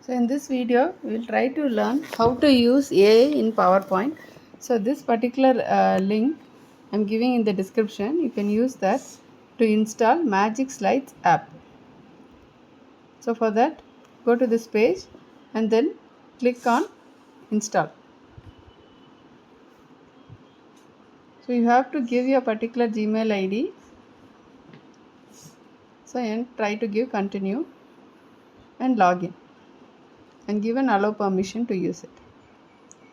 So in this video, we will try to learn how to use AI in PowerPoint. So this particular link I am giving in the description. You can use that to install Magic Slides app. So for that, go to this page and then click on install. So you have to give your particular Gmail ID. So and try to give continue and login and give an allow permission to use it.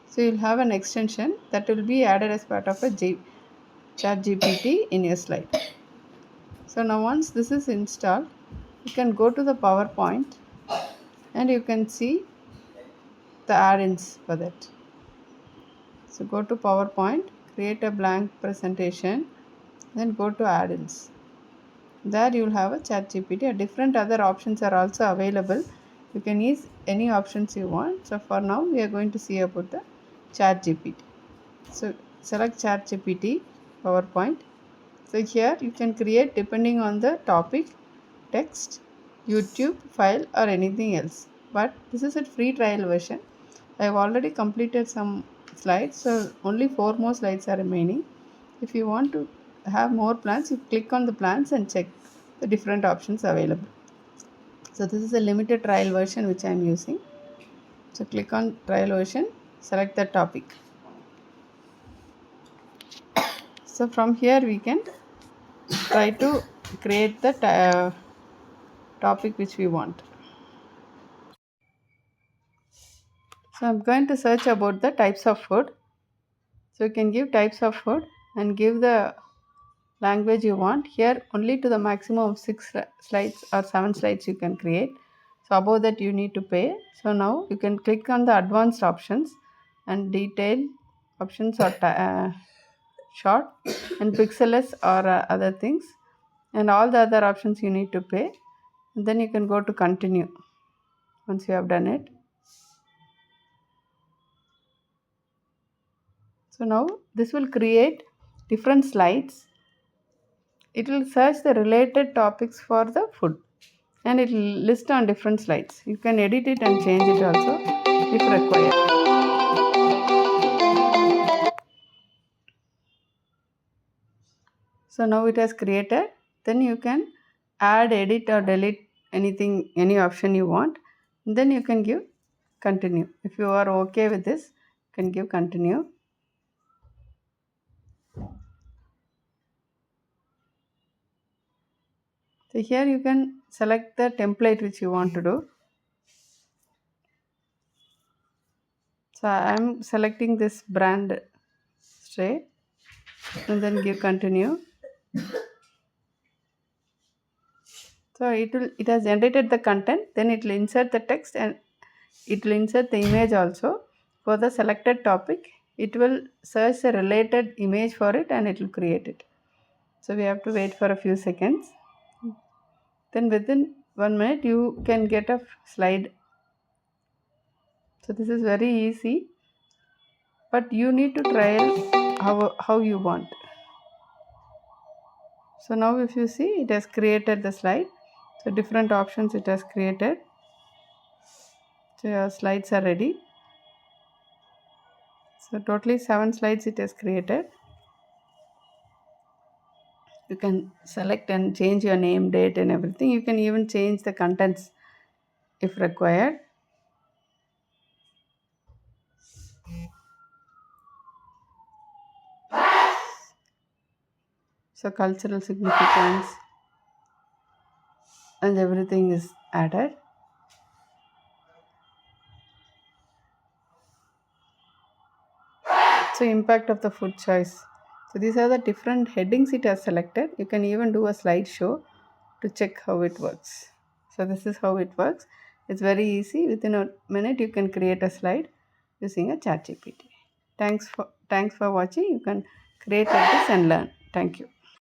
So you'll have an extension that will be added as part of a chat GPT in your slide. So now once this is installed, you can go to the PowerPoint and you can see the add-ins for that. So go to PowerPoint, create a blank presentation, then go to add-ins. There you will have a chat GPT. Different other options are also available. You can use any options you want. So for now we are going to see about the chat GPT. So select chat GPT, PowerPoint. So here you can create depending on the topic, text, YouTube, file or anything else. But this is a free trial version. I have already completed some slides, so only 4 more slides are remaining. If you want to have more plans, you click on the plans and check the different options available. So this is a limited trial version which I am using. So click on trial version, select the topic. So from here we can try to create the topic which we want. So I'm going to search about the types of food. So you can give types of food and give the language you want. Here only to the maximum of 6 slides or 7 slides you can create. So above that you need to pay. So now you can click on the advanced options and detail options or short and pixelless or other things, and all the other options you need to pay, and then you can go to continue once you have done it. So now this will create different slides. It will search the related topics for the food and it will list on different slides. You can edit it and change it also if required. So now it has created. Then you can add, edit or delete anything, any option you want. And then you can give continue. If you are okay with this, you can give continue. So here you can select the template which you want to do. So I am selecting this brand tray and then give continue. So it has generated the content, then it will insert the text and it will insert the image also. For the selected topic, it will search the related image for it and it will create it. So we have to wait for a few seconds. Then within 1 minute you can get a slide. So this is very easy, but you need to trial how you want. So now if you see, it has created the slide. So different options it has created. So your slides are ready. So totally 7 slides it has created. You can select and change your name, date and everything. You can even change the contents if required. So cultural significance and everything is added. So impact of the food choice. So these are the different headings it has selected. You can even do a slideshow to check how it works. So this is how it works. It's very easy. Within a minute you can create a slide using a chat GPT. Thanks for watching. You can create like this and learn. Thank you.